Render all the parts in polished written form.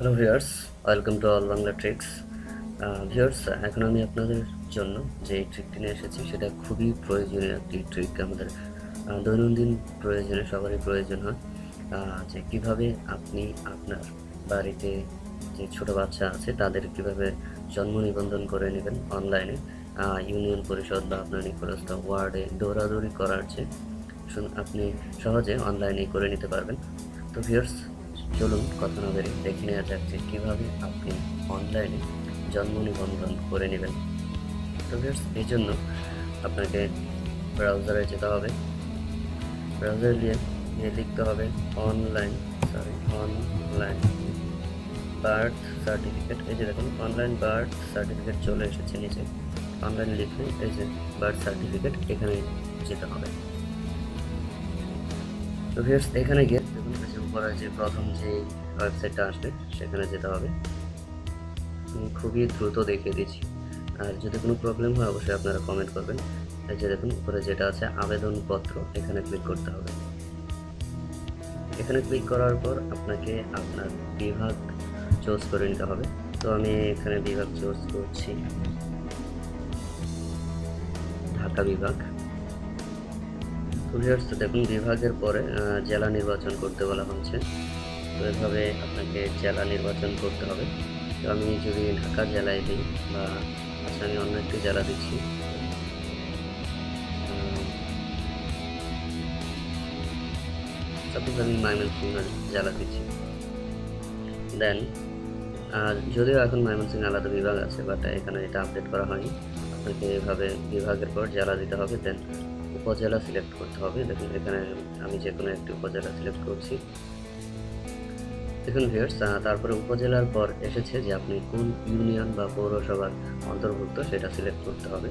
Hello viewers, welcome to all Bangla tricks. Viewers, এখন আমি আপনাদের জন্য যে ট্রিকটি নিয়ে এসেছি সেটা খুবই প্রয়োজনীয় একটি ট্রিক। আমাদের দৈনন্দিন প্রয়োজনে সবারই প্রয়োজন হয়। যে কিভাবে আপনি আপনার বাড়িতে যে ছোট বাচ্চা আছে তাদের কিভাবে জন্ম নিবন্ধন করে নেবেন অনলাইনে, ইউনিয়ন পরিষদ বা আপনার নিকটস্থ ওয়ার্ডে দৌড়াদৌড়ি করার চেয়ে আপনি সহজে অনলাইনে করে নিতে পারবেন। তো ভিউয়ার্স, চলুন কথা না বেরিয়ে দেখে নেওয়া যাক যে কীভাবে আপনি অনলাইনে জন্ম নিবন্ধন করে নেবেন। তো ভিউয়ার্স, এই জন্য আপনাকে ব্রাউজারে যেতে হবে। ব্রাউজারে গিয়ে লিখতে হবে অনলাইন বার্থ সার্টিফিকেট। এই যে দেখুন, অনলাইন বার্থ সার্টিফিকেট চলে এসেছে নিচে। অনলাইন লিখলে এই যে বার্থ সার্টিফিকেট, এখানে যেতে হবে। তো ভিউয়ার্স, এখানে গিয়ে দেখুন উপরে যে প্রথম যে ওয়েবসাইটটা আসবে সেখানে যেতে হবে। আমি খুবই দ্রুত দেখিয়ে দিচ্ছি, আর যদি কোনো প্রবলেম হয় অবশ্যই আপনারা কমেন্ট করবেন। এই যে দেখুন উপরে যেটা আছে আবেদনপত্র, এখানে ক্লিক করতে হবে। এখানে ক্লিক করার পর আপনাকে আপনার বিভাগ চুজ করে নিতে হবে। তো আমি এখানে বিভাগ চুজ করছি ঢাকা বিভাগ। তো ভিউয়ার্স, দেখুন বিভাগের পরে জেলা নির্বাচন করতে বলা হচ্ছে। তো এভাবে আপনাকে জেলা নির্বাচন করতে হবে। তো আমি যদি ঢাকা জেলায় দিই, বা আচ্ছা আমি অন্য একটি জেলা দিচ্ছি, সাপোজ আমি ময়মনসিংহ জেলা দিচ্ছি। দেন যদিও এখন ময়মনসিংহ আলাদা বিভাগ আছে, বাট এখানে এটা আপডেট করা হয়নি। আপনাকে এভাবে বিভাগের পর জেলা দিতে হবে, দেন উপজেলা সিলেক্ট করতে হবে। দেখুন এখানে আমি যে কোনো একটি উপজেলা সিলেক্ট করছি। দেখুন ভিউয়ার্স, তারপরে উপজেলার পর এসেছে যে আপনি কোন ইউনিয়ন বা পৌরসভার অন্তর্ভুক্ত সেটা সিলেক্ট করতে হবে।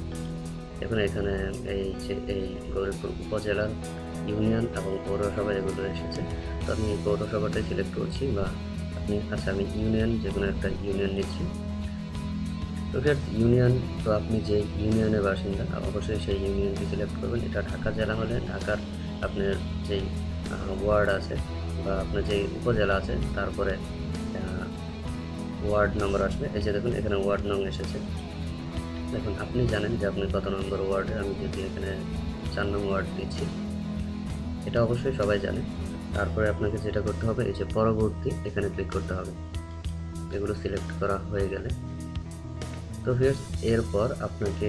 দেখুন এখানে এই যে এই গৌরীপুর উপজেলার ইউনিয়ন এবং পৌরসভা এগুলো এসেছে। তো আমি এই পৌরসভাটাই সিলেক্ট করছি, বা আমি ইউনিয়ন যে কোনো একটা ইউনিয়ন নিচ্ছি। তো ভিউয়ার্স, ইউনিয়ন, তো আপনি যে ইউনিয়নের বাসিন্দা অবশ্যই সেই ইউনিয়নটি সিলেক্ট করবেন। এটা ঢাকা জেলা হলে ঢাকার আপনার যেই ওয়ার্ড আছে বা আপনার যে উপজেলা আছে তারপরে ওয়ার্ড নম্বর আসবে। এই যে দেখুন এখানে ওয়ার্ড নং এসেছে। দেখুন আপনি জানেন যে আপনি কত নম্বর ওয়ার্ডে। আমি যদি এখানে 4 নং ওয়ার্ড দিচ্ছি, এটা অবশ্যই সবাই জানে। তারপরে আপনাকে যেটা করতে হবে, এই যে পরবর্তী, এখানে ক্লিক করতে হবে। এগুলো সিলেক্ট করা হয়ে গেলে তো ভিউয়ার্স, এরপর আপনাকে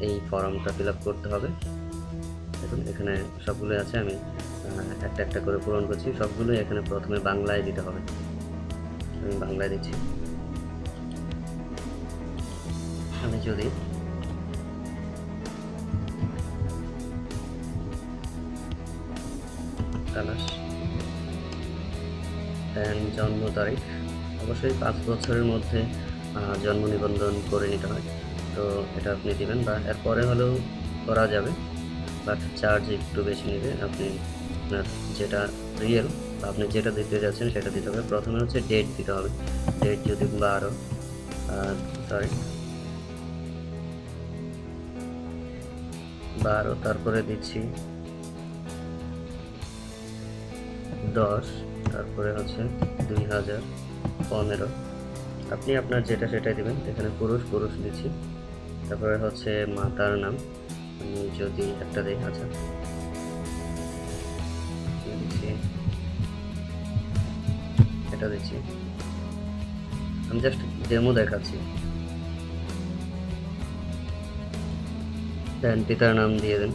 এই ফর্মটা ফিল আপ করতে হবে। দেখুন এখানে সবগুলো আছে, আমি একটা একটা করে পূরণ করছি। সবগুলোই এখানে প্রথমে বাংলায় দিতে হবে। আমি বাংলায় দিচ্ছি। আমি যদি তালাশ, দেন জন্ম তারিখ, অবশ্যই 5 বছরের মধ্যে জন্ম নিবন্ধন করে নিতে হয়। তো এটা আপনি দিবেন, বা এরপরে হলেও করা যাবে, বাট চার্জ একটু বেশি নেবে। আপনি আপনার যেটা রিয়েল বা আপনি যেটা দিতে যাচ্ছেন সেটা দিতে হবে। প্রথমে হচ্ছে ডেট দিতে হবে। ডেট যদি 12, তারপরে দিচ্ছি 10, তারপরে হচ্ছে 2015। আপনি আপনার যেটা সেটাই দেবেন। এখানে পুরুষ দিচ্ছি। তারপরে হচ্ছে মাতার নাম, আমি যদি একটা দিই, আচ্ছা দিচ্ছি, এটা দিচ্ছি। আমি জাস্ট ডেমো দেখাচ্ছি। দেন পিতার নাম দিয়ে দেন।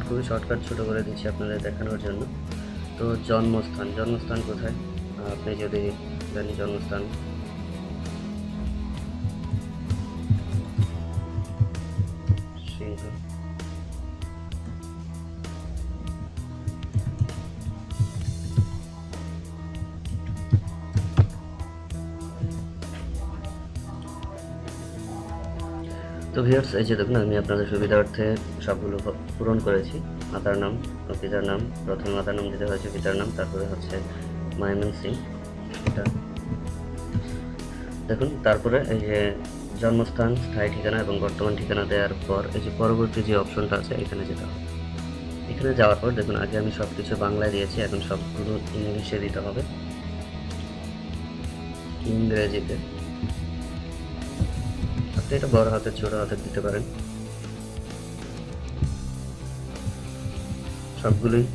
খুবই শর্টকাট ছোট করে দিচ্ছি আপনাদের দেখানোর জন্য। তো জন্মস্থান কোথায়, আপনি যদি জানি জন্মস্থান সিংহ। তো ভিউয়ার্স, এই যে দেখুন আমি আপনাদের সুবিধার্থে সবগুলো পূরণ করেছি। মাতার নাম ও পিতার নাম, প্রথমে মাতার নাম দিতে হয়েছে, পিতার নাম, তারপরে হচ্ছে ময়মনসিং, এটা দেখুন। তারপরে এই যে জন্মস্থান, স্থায়ী ঠিকানা এবং বর্তমান ঠিকানা দেওয়ার পর এই যে পরবর্তী যে অপশনটা আছে এখানে যেতে হবে। এখানে যাওয়ার পর দেখুন আগে আমি সব কিছু বাংলায় দিয়েছি, এখন সবগুলো ইংলিশে দিতে হবে, ইংরেজিতে। আপনি এটা বড় হাতের ছোট হাতের দিতে পারেন, সবগুলোই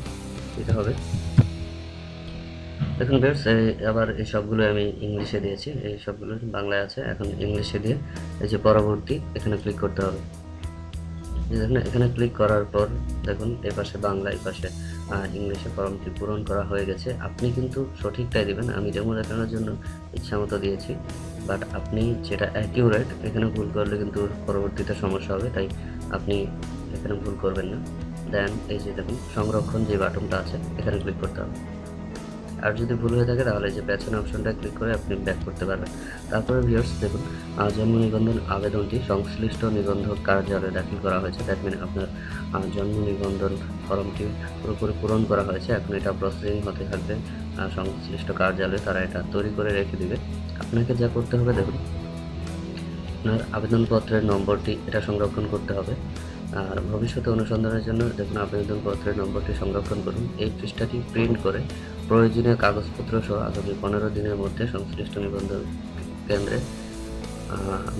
দিতে হবে। দেখুন ভিউয়ার্স, আবার এই সবগুলো আমি ইংলিশে দিয়েছি, এই সবগুলো বাংলায় আছে, এখন ইংলিশে দিয়ে এই যে পরবর্তী এখানে ক্লিক করতে হবে। দেখুন এখানে ক্লিক করার পর দেখুন এই পাশে বাংলা, এই পাশে ইংলিশে ফর্মটি পূরণ করা হয়ে গেছে। আপনি কিন্তু সঠিকটাই দিবেন, আমি ডেমো দেখানোর জন্য ইচ্ছা মতো দিয়েছি, বাট আপনি যেটা অ্যাকিউরেট, এখানে ভুল করলে কিন্তু পরবর্তীতে সমস্যা হবে, তাই আপনি এখানে ভুল করবেন না। দেন এই যে দেখুন সংরক্ষণ যে বাটনটা আছে এখানে ক্লিক করতে হবে। আর যদি ভুল হয়ে থাকে তাহলে যে পেছনে অপশনটা ক্লিক করে আপনি ব্যাক করতে পারবেন। তারপরে ভিউয়ার্স দেখুন জন্ম নিবন্ধন আবেদনটি সংশ্লিষ্ট নিবন্ধক কার্যালয়ে দাখিল করা হয়েছে। দ্যাট মিন আপনার জন্ম নিবন্ধন ফর্মটি পুরোপুরি পূরণ করা হয়েছে, এখন এটা প্রসেসিং হতে থাকবে সংশ্লিষ্ট কার্যালয়ে, তারা এটা তৈরি করে রেখে দিবে। আপনাকে যা করতে হবে দেখুন, আপনার আবেদনপত্রের নম্বরটি এটা সংরক্ষণ করতে হবে। আর ভবিষ্যতে অনুসন্ধানের জন্য দেখুন আবেদনপত্রের নম্বরটি সংরক্ষণ করুন। এই পৃষ্ঠাটি প্রিন্ট করে প্রয়োজনীয় কাগজপত্র সহ আগামী 15 দিনের মধ্যে সংশ্লিষ্ট নিবন্ধন কেন্দ্রে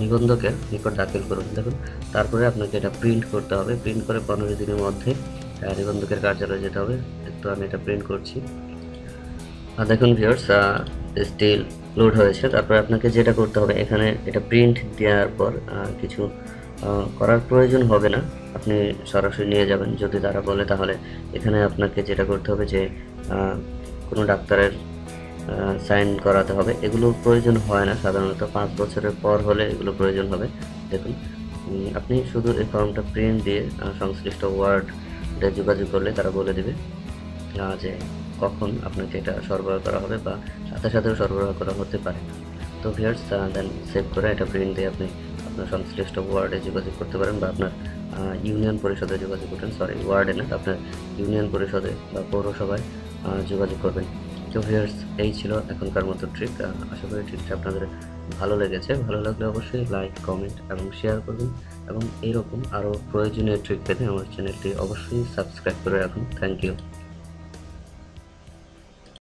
নিবন্ধকের নিকট দাখিল করুন। দেখুন তারপরে আপনাকে এটা প্রিন্ট করতে হবে, প্রিন্ট করে 15 দিনের মধ্যে নিবন্ধকের কার্যালয়ে যেতে হবে। তো আমি এটা প্রিন্ট করছি। দেখুন ভিউয়ার্স স্টিল লোড হয়েছে। তারপরে আপনাকে যেটা করতে হবে, এখানে এটা প্রিন্ট দেওয়ার পর কিছু করার প্রয়োজন হবে না, আপনি সরাসরি নিয়ে যাবেন যদি তারা বলে। তাহলে এখানে আপনাকে যেটা করতে হবে যে কোনো ডাক্তারের সাইন করাতে হবে, এগুলো প্রয়োজন হয় না সাধারণত, 5 বছরের পর হলে এগুলো প্রয়োজন হবে। দেখুন আপনি শুধু এই ফর্মটা প্রিন্ট দিয়ে সংশ্লিষ্ট ওয়ার্ডে যোগাযোগ করলে তারা বলে দেবে যে কখন আপনাকে এটা সরবরাহ করা হবে, বা সাথে সাথেও সরবরাহ করা হতে পারে। তো ভিউয়ার্স দেন সেভ করে এটা প্রিন্ট দিয়ে আপনি আপনার সংশ্লিষ্ট ওয়ার্ডে যোগাযোগ করতে পারেন, বা আপনার ইউনিয়ন পরিষদে যোগাযোগ করবেন, সরি ওয়ার্ডে না, আপনার ইউনিয়ন পরিষদে বা পৌরসভায় যোগাযোগ করবেন। তো ভিউয়ার্স এই ছিল এখনকার মতো ট্রিক। আশা করি ট্রিকটা আপনাদের ভালো লেগেছে। ভালো লাগলে অবশ্যই লাইক, কমেন্ট এবং শেয়ার করবেন, এবং এইরকম আরও প্রয়োজনীয় ট্রিক পেতে আমার চ্যানেলটি অবশ্যই সাবস্ক্রাইব করে রাখুন। Thank you.